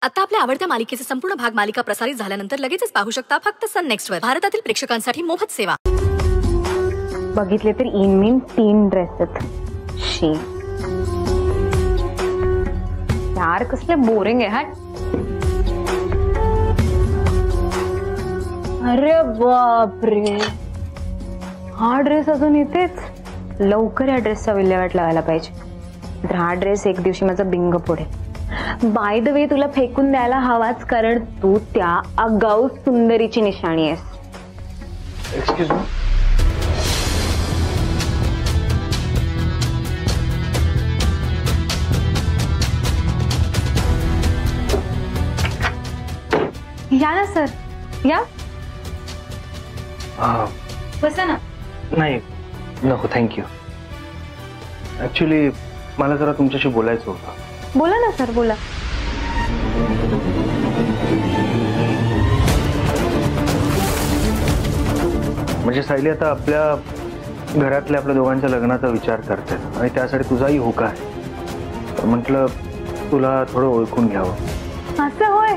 आता आपल्या आवडत्या मालिकेचे संपूर्ण भाग मालिका प्रसारित झाल्यानंतर लगेचच पाहू शकता फक्त सन नेक्स्ट वर. भारतातील प्रेक्षकांसाठी मोफत सेवा. बघितले तर इन 3 ड्रेस आहेत. शी यार कसले बोरिंग आहे. अरे बापरे, हा ड्रेस अजून इथेच. लवकर या ड्रेसचा विल्हेवाट लावायला पाहिजे. तर हा ड्रेस एक दिवशी माझा बिंग पुढे. बाय द वे तुला फेकून द्यायला हवाच, कारण तू त्या आगाऊ सुंदरीची निशाणी आहेस. Excuse me. या ना सर, या. बसा ना. नाही नको, थँक्यू. ऍक्च्युली मला जरा तुमच्याशी बोलायचं होतं. बोला ना सर, बोला. म्हणजे सायली आता आपल्या घरातल्या आपल्या दोघांच्या लग्नाचा विचार करतात आणि त्यासाठी तुझाही होकार आहे. म्हटलं तुला थोडं ओळखून घ्यावं. असं होय?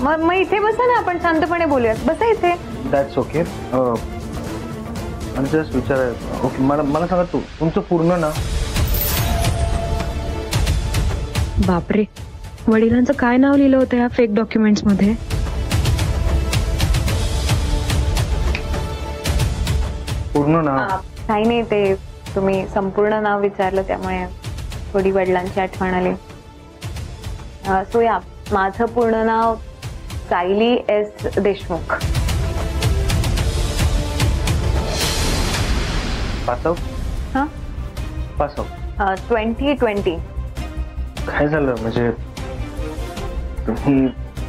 मग इथे बसा ना, आपण शांतपणे बोलूयात. बसा इथे. That's okay. जस्ट विचार. ओके, मला सांगा तुमचं पूर्ण नाव. बापरे, वडिलांचं काय नाव लिहिलं होतं या फेक डॉक्युमेंट्स मध्ये? पूर्ण नाव काही नाही, ते तुम्ही संपूर्ण नाव विचारलं त्यामुळे थोडी वडिलांची आठवण आली. सो या, माझं पूर्ण नाव सायली एस देशमुख. पासआउट. हा, पासआउट 2020. काय झालं म्हणजे तुम्ही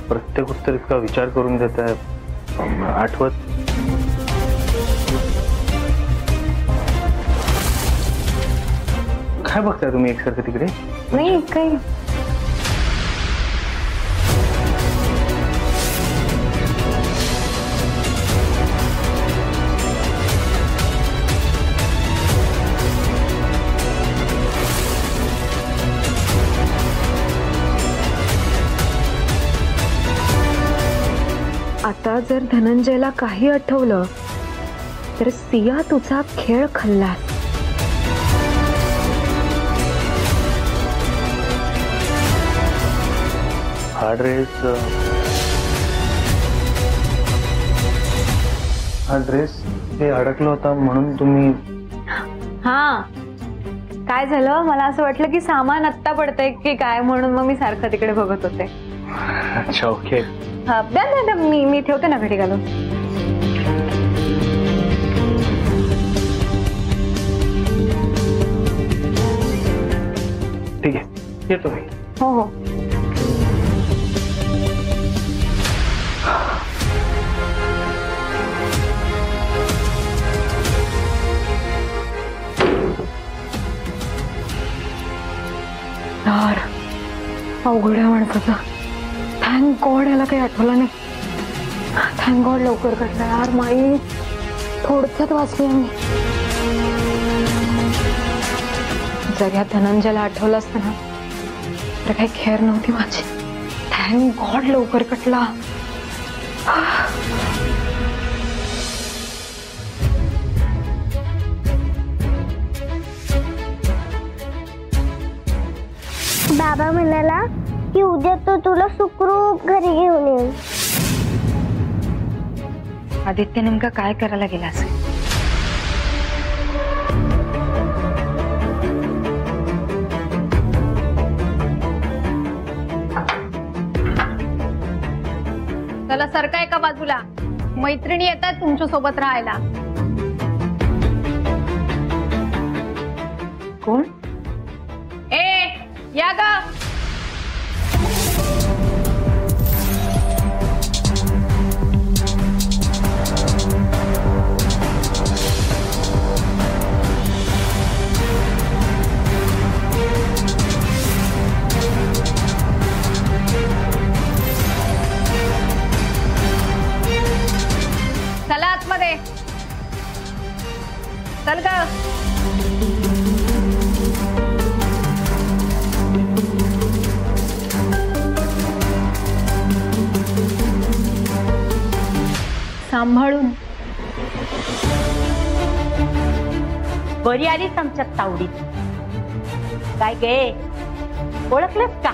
प्रत्येक उत्तर इतका विचार करून देताय? आठवत काय बघताय तुम्ही एकसारखं तिकडे? नाही काही. आता जर धनंजयला काही आठवलं तर सिया तुझा खेळ खल्लास. हा ड्रेस हे अडकलं होता म्हणून तुम्ही? हा, काय झालं, मला असं वाटलं की सामान आत्ता पडतंय की काय, म्हणून मग मी सारखं तिकडे बघत होते. अच्छा, ओके. द्या मी ठेवते ना घडी घालून. ठीक आहे, येतो मी. हो हो. यार अवघड आहे माणसाचं. थँक गॉड याला काही आठवलं नाही. थँक गॉड लवकर कळलं. यार माई, थोडक्यात वाचली मी. जर या धनंजयला आठवलं असतं ना तर काही खेर नव्हती माझी. थँक गॉड लवकर कटला. बाबा म्हणाला की उद्या तो तुला सुखरूप घरी घेऊन येईल. आदित्य नेमका काय करायला गेला असेल? चला सरका एका बाजूला. मैत्रिणी येतात तुमच्या सोबत राहायला. कोण? या ग. चला आतमध्ये. चल ग. सांभाळून. बरी आलीच आमच्या तावडीत. काय गे, ओळखलंस का?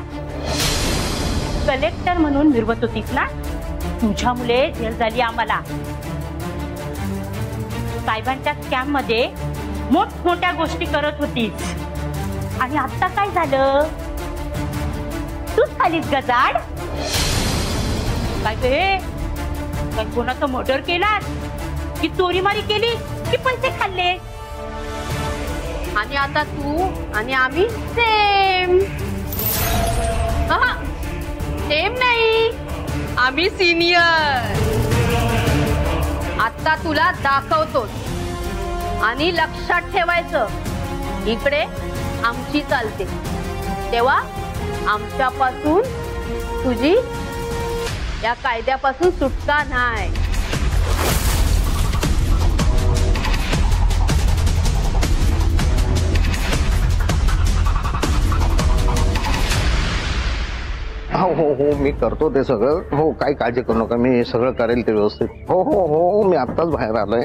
कलेक्टर म्हणून मिरवत होतीस ना, तुझ्या मुले जेल झाली आम्हाला. साहेबांच्या स्कॅम मध्ये मोठमोठ्या गोष्टी करत होतीस आणि आता काय झालं? तूच खालीच गजाड. काय गे, काय कोणाचं मर्डर केला की चोरीमारी केली की पैसे खाल्ले? आणि आता तू आणि आम्ही सेम. सेम नाही, आम्ही सिनियर. आता तुला दाखवतो आणि लक्षात ठेवायचं, इकडे आमची चालते तेव्हा आमच्यापासून तुझी या कायद्यापासून सुटका नाही. हो हो हो, मी करतो ते सगळं. हो, काही काळजी करू नका, मी सगळं करेल ते व्यवस्थित. हो हो हो, मी आत्ताच बाहेर आलोय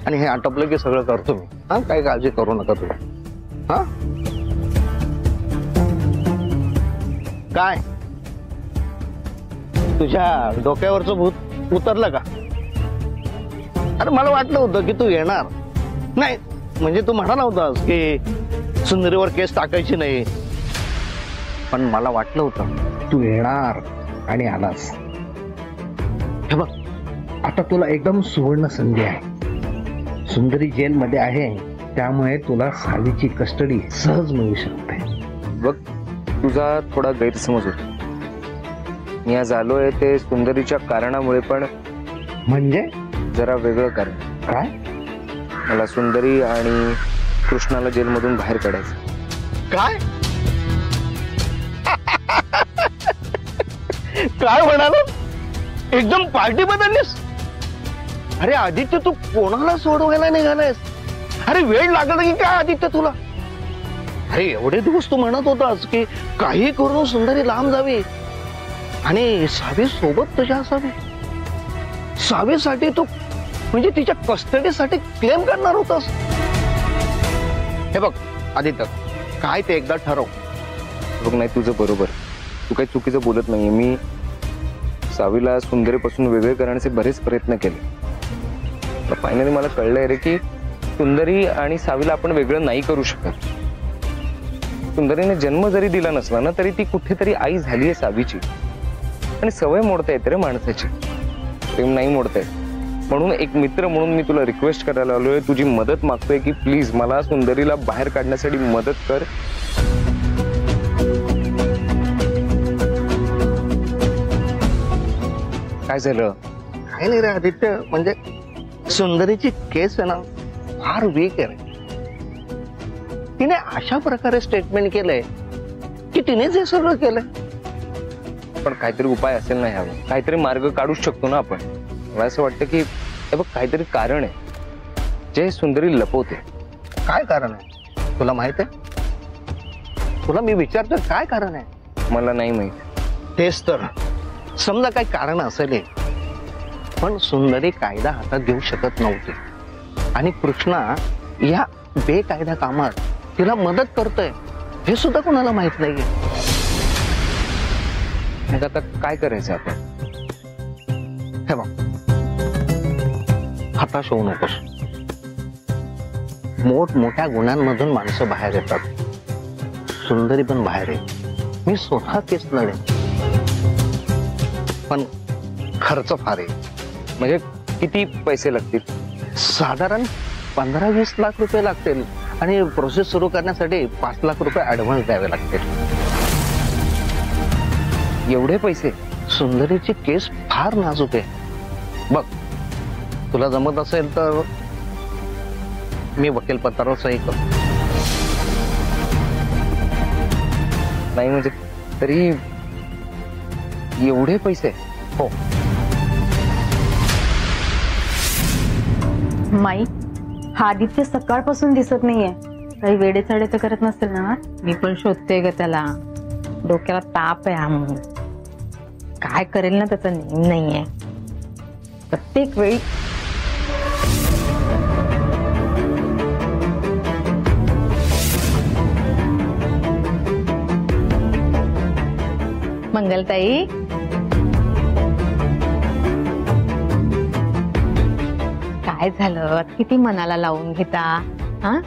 आणि हे आटपलं की सगळं करतो मी. हा, काही काळजी करू नका तुम्ही. हा, काय तुझ्या डोक्यावरचं भूत उतरलं का? अरे मला वाटलं होतं की तू येणार नाही. म्हणजे तू म्हणाला होतास की सुंदरीवर केस टाकायची नाही, पण मला वाटलं होतं तू येणार आणि आलास. हे बघ, आता तुला एकदम सुवर्ण संधी आहे. सुंदरी जेलमध्ये आहे, त्यामुळे तुला सावीची कस्टडी सहज मिळू शकते. बघ, तुझा थोडा गैरसमज होता. मी आज आलोय ते सुंदरीच्या कारणामुळे, पण म्हणजे जरा वेगळं कारण. काय? मला सुंदरी आणि कृष्णाला जेलमधून बाहेर काढायचं. काय काय म्हणाला? एकदम पार्टी बदललीस? अरे आदित्य, तू कोणाला सोडवायला निघालायस? अरे वेळ लागला की काय आदित्य तुला? अरे एवढे दिवस तू म्हणत होतास की काही करून सुंदरी लांब जावी आणि सावी सोबत तुझ्या असावी. सावीसाठी तू म्हणजे तिच्या कस्टडीसाठी क्लेम करणार होतास. हे बघ आदित्य, काय ते एकदा ठरव. बघ, नाही तुझं बरोबर, तू काही चुकीचं बोलत नाहीये. मी सावीला सुंदरीपासून वेगळे करण्याचे बरेच प्रयत्न केले. फायनली मला कळलंय रे की सुंदरी आणि सावीला आपण वेगळं नाही करू शकत. सुंदरीने जन्म जरी दिला नसला ना, तरी ती कुठेतरी आई झालीये सावीची. आणि सवय मोडता येते रे माणसाची, प्रेम नाही मोडता येत. म्हणून एक मित्र म्हणून मी तुला रिक्वेस्ट करायला आलोय, तुझी मदत मागतोय की प्लीज मला सुंदरीला बाहेर काढण्यासाठी मदत कर. काय झालं? काय नाही रे आदित्य, म्हणजे सुंदरीची केस आहे ना फार वीक आहे. तिने अशा प्रकारे स्टेटमेंट केलंय की तिनेच हे सगळं केलंय. पण काहीतरी उपाय असेल ना ह्यावर, काहीतरी मार्ग काढूच शकतो ना आपण. मला असं वाटतं की हे बघ, काहीतरी कारण आहे जे सुंदरी लपवते. काय कारण आहे तुला माहित आहे? तुला मी विचारतोय काय कारण आहे? मला नाही माहित. तेच तर, समजा काही कारण असेल, पण सुंदरी कायदा हातात घेऊ शकत नव्हती आणि कृष्णा या बेकायदा कामात तिला मदत करतोय हे सुद्धा कोणाला माहित नाहीये. मग आता काय करायचं आपण? हे बघ, हताश होऊ नकोस. मोठमोठ्या गुन्ह्यांमधून माणसं बाहेर येतात, सुंदरी पण बाहेर आहे. मी स्वतः केस लढेन, पण खर्च फार आहे. म्हणजे किती पैसे लागतील? साधारण 15-20 लाख रुपये लागतील आणि प्रोसेस सुरू करण्यासाठी 5 लाख रुपये ऍडव्हान्स द्यावे लागतील. एवढे पैसे? सुंदरीची केस फार नाजूक आहे. बघ, तुला जमत असेल तर मी वकील पत्रावर सही करतो. नाही म्हणजे तरी एवढे पैसे? हो. माई, हा आदित्य सकाळपासून दिसत नाहीये. काही वेडेचाडे तर करत नसेल ना? मी पण शोधते ग त्याला. डोक्याला ताप आहे हा म्हणून. काय करेल ना त्याचा नेम नाहीये. प्रत्येक वेळी मंगलताई, काय झालं? किती मनाला लावून घेता हा?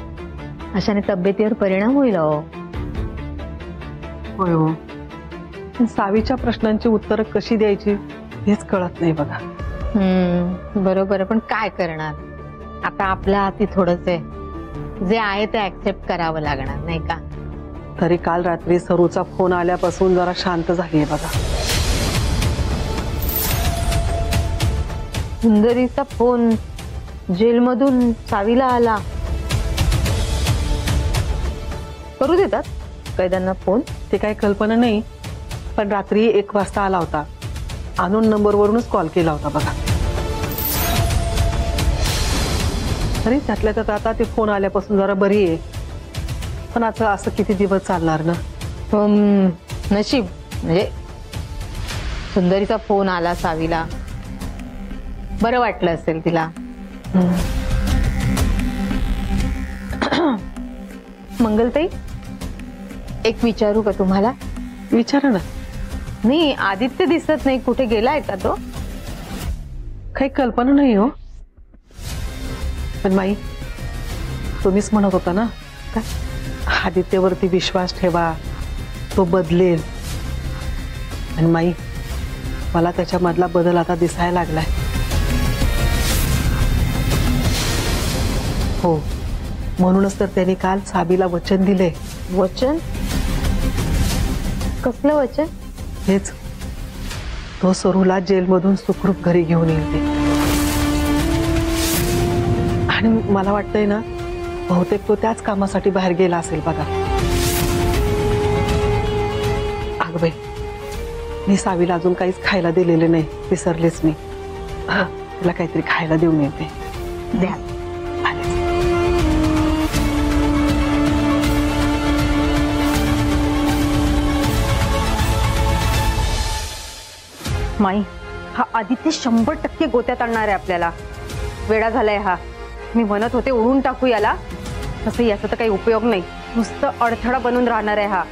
अशाने तब्येतीवर परिणाम होईल हो. होय हो. सावीच्या प्रश्नांची उत्तरं कशी द्यायची हेच कळत नाही बघा. बरोबर, पण काय करणार आता, आपल्या हाती थोडंच आहे. जे आहे ते ऍक्सेप्ट करावं लागणार नाही का? तरी काल रात्री सरूचा फोन आल्यापासून जरा शांत झालीये बघा. सुंदरीचा फोन जेलमधून सावीला आला. करू देतात कैद्यांना फोन? ते काही कल्पना नाही, पण रात्री 1 वाजता आला होता. अनोन नंबरवरूनच कॉल केला होता बघा. तरी त्यातल्या त्यात आता ते फोन आल्यापासून जरा बरी आहे. पण आता असं किती दिवस चालणार ना? नशीब म्हणजे सुंदरीचा फोन आला सावीला, बरं वाटलं असेल तिला. मंगलताई, एक विचारू का तुम्हाला? विचारा ना. नाही, आदित्य दिसत नाही, कुठे गेलाय का तो? काही कल्पना नाही हो. पण माई, तुम्हीच म्हणत होता ना आदित्यवरती विश्वास ठेवा, तो बदलेल. आणि माई, मला त्याच्या मधला बदल आता दिसायला लागलाय. हो, म्हणूनच तर त्याने काल साबीला वचन दिले. वचन? कसलं वचन? हेच, तो सरूला जेलमधून सुखरूप घरी घेऊन येईल ते. आणि मला वाटतंय ना, बहुतेक तो त्याच कामासाठी बाहेर गेला असेल बघा. अग बाई, मी सावीला अजून काहीच खायला दिलेले नाही, विसरलेच मी. तिला काहीतरी खायला देऊन येते. द्या. माई, हा आदित्य 100% गोत्यात आणणार आहे आपल्याला. वेडा झालाय हा. मी म्हणत होते उडून टाकू याला, तसं याचा तर काही उपयोग नाही, नुसतं अडथळा बनून राहणार आहे हा.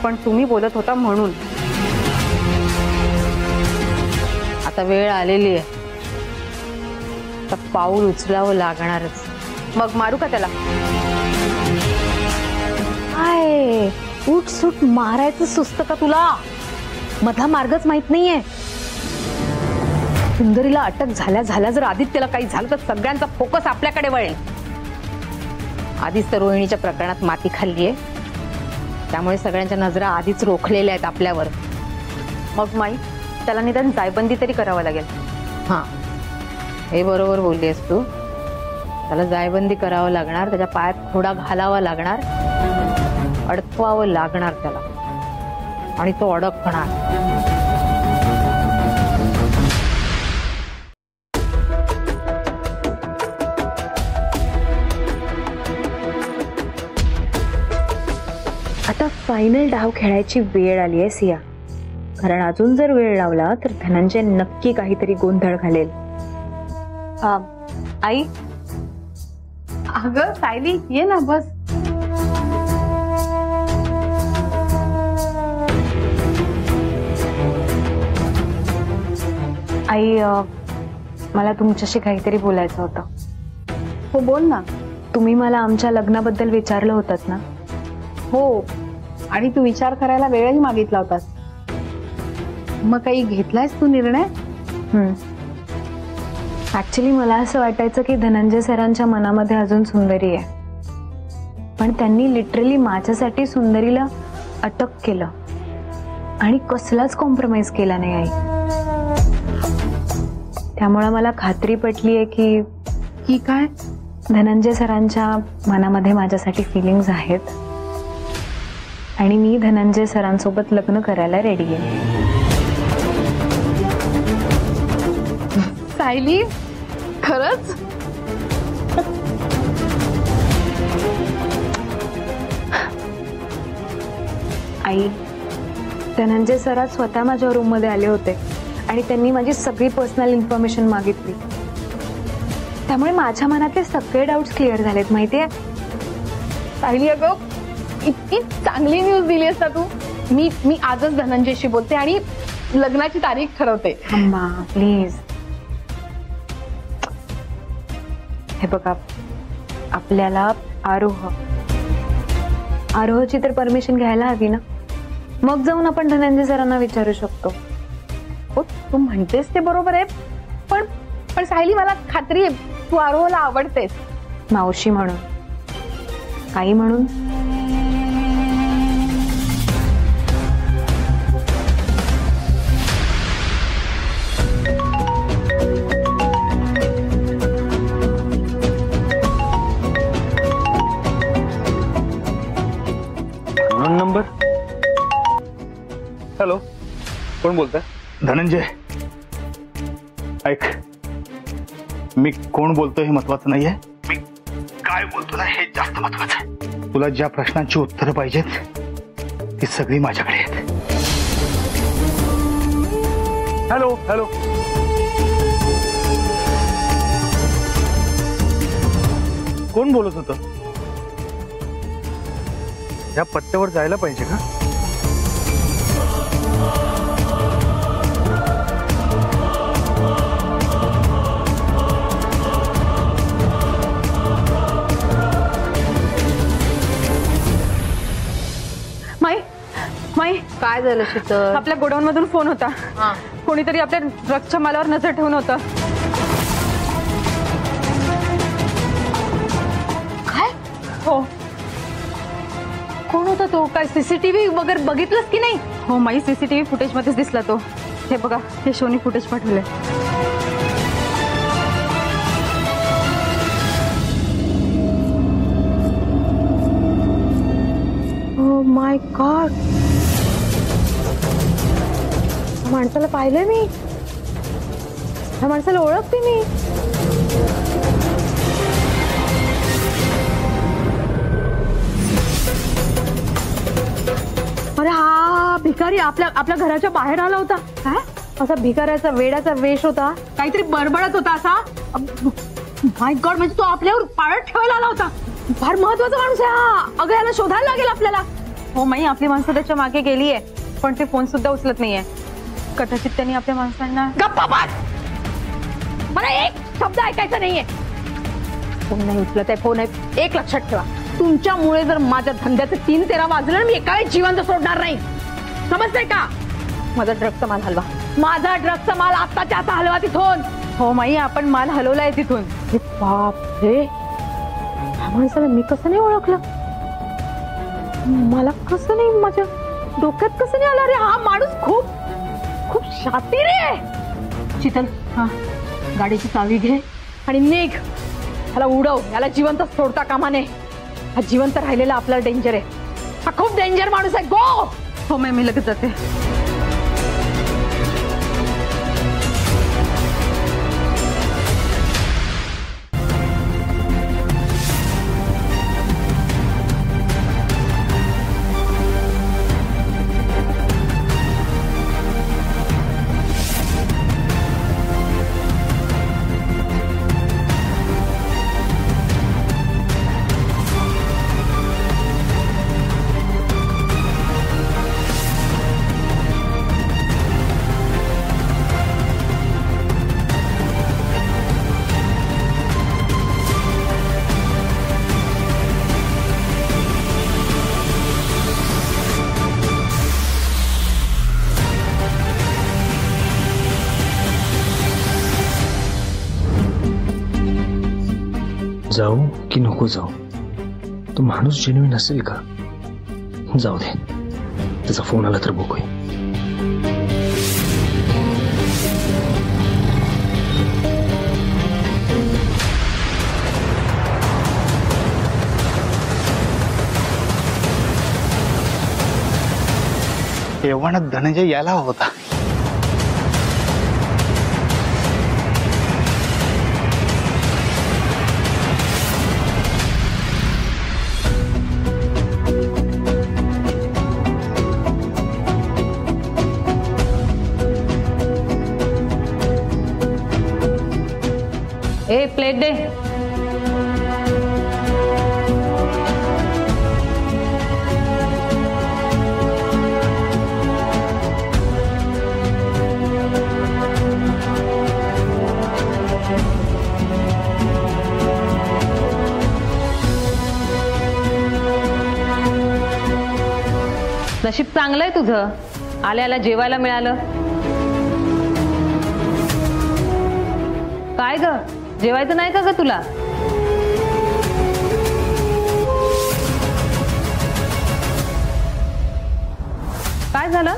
पण तुम्ही बोलत होता म्हणून. आता वेळ आलेली आहे, तर पाऊल उचलावं लागणारच. मग मारू का त्याला? काय उठ सुट मारायचं सुस्त का तुला? मधला मार्गच माहित नाहीये. सुंदरीला अटक झाल्या झाल्या जर आदित्यला काही झालं तर सगळ्यांचा फोकस आपल्याकडे वळेल. आधीच तर रोहिणीच्या प्रकरणात माती खाल्लीये, त्यामुळे सगळ्यांच्या नजरा आधीच रोखलेल्या आहेत आपल्यावर. मग माई, त्याला निदान जायबंदी तरी करावं लागेल. हा, हे बरोबर बोललीस तू. त्याला जायबंदी करावं लागणार, त्याच्या पायात खोडा घालावा लागणार, अडकवावं लागणार त्याला, आणि तो अडकणार. आता फायनल डाव खेळायची वेळ आली आहे सिया, कारण अजून जर वेळ लावला तर धनंजय नक्की काहीतरी गोंधळ घालेल. आई, अगं सायली, ये ना, बस. आई, मला तुमच्याशी काहीतरी बोलायचं होतं. हो, बोल ना. तुम्ही मला आमच्या लग्नाबद्दल विचारलं होतात ना? हो, आणि तू विचार करायला वेळही मागितला होतास. मग काही घेतलायस तू निर्णय? ऍक्च्युली मला असं वाटायचं की धनंजय सरांच्या मनामध्ये अजून सुंदरी आहे, पण त्यांनी लिटरली माझ्यासाठी सुंदरीला अटक केलं आणि कसलाच कॉम्प्रोमाइज केला नाही आई. त्यामुळे मला खात्री पटलीये की काय धनंजय सरांच्या मनामध्ये माझ्यासाठी फिलिंग्स आहेत आणि मी धनंजय सरांसोबत लग्न करायला रेडी आहे. सायली, खरंच? आई, धनंजय सर आज स्वतः माझ्या रूम मध्ये आले होते आणि त्यांनी माझी सगळी पर्सनल इन्फॉर्मेशन मागितली. त्यामुळे माझ्या मनातले सगळे डाऊट्स क्लिअर झालेत माहितीये. सायली अगं, इतकी चांगली न्यूज दिली असता तू. मी आजच धनंजयशी बोलते आणि लग्नाची तारीख ठरवते. अम्मा प्लीज. हे बघा, आपल्याला आरोहची तर परमिशन घ्यायला हवी ना. मग जाऊन आपण धनंजय सरांना विचारू शकतो. हो, तू म्हणतेस ते बरोबर आहे, पण पण सायली मला खात्री आहे तू आरोहला आवडतेस. मावशी म्हणून, आई म्हणून. नंबर. हॅलो, कोण बोलताय? धनंजय, ऐक, मी कोण बोलतोय हे महत्वाचं नाहीये, मी काय बोलतो ना हे जास्त महत्वाचं आहे. तुला ज्या प्रश्नांची उत्तरं पाहिजेत ती सगळी माझ्याकडे आहेत. हॅलो हॅलो, कोण बोलत होतं? या पत्त्यावर जायला पाहिजे का? काय झालं शीतल? आपल्या गोडाऊन मधून फोन होता. कोणीतरी आपल्या ड्रग्सच्या मालावर नजर ठेवून होतं. काय? हो. कोण होता तो? काय सीसीटीव्ही वगैरे बघितलंस की नाही? हो माई, सीसीटीव्ही फुटेज मध्येच दिसला तो. हे बघा, हे शोनी फुटेज पाठवलंय. ओ माय गॉड, माणसाला पाहिलंय मी. ह्या माणसाला ओळखते मी. अरे हा भिकारी आपल्या घराच्या बाहेर आला होता. काय असा भिकाऱ्याचा वेड्याचा वेश होता, काहीतरी बडबडत होता असा. माय गॉड, म्हणजे तो आपल्यावर पाळत ठेवायला आला होता. फार महत्वाचा माणूस आहे हा. अगं याला शोधायला लागेल आपल्याला. हो माई, आपली माणसं त्याच्या मागे गेलीये, पण ते फोन सुद्धा उचलत नाहीये. कदाचित त्यांनी आपल्या माणसांना. गप्पा बस, मला एक शब्द ऐकायचा नाहीये. फोन नाही उचलत आहे, फोन आहे. एक लक्षात ठेवा, तुमच्यामुळे जर माझ्या धंद्याचे 3-13 वाजलं, मी एका वेळी जिवंत सोडणार नाही. समजतंय का? माझा ड्रगचा माल हलवा. माझा ड्रगचा माल आत्ताच्या आता हलवा तिथून. हो माई, आपण माल हलवलाय तिथून. बाप रे, ह्या माणसाला मी कसं नाही ओळखलं? मला कसं नाही, माझ्या डोक्यात कसं नाही आलं रे? हा माणूस खूप खूप शातीर आहे. शीतल, हा गाडीची चावी घे आणि निघ. ह्याला उडव, याला जिवंत सोडता कामा नये. हा जिवंत राहिलेला आपला डेंजर आहे. हा खूप डेंजर माणूस आहे. गो. हो मी लगेच जाते. जाऊ की नको जाऊ? तो माणूस जेन्युइन असेल का? जाऊ दे, त्याचा फोन आला तर बघूया. तेव्हा धनंजय यायला होता. ए प्लेट दे. नशीब चांगलंय तुझं, आल्याला जेवायला मिळालं. काय ग, जेवायचं नाही का ग तुला? काय झालं?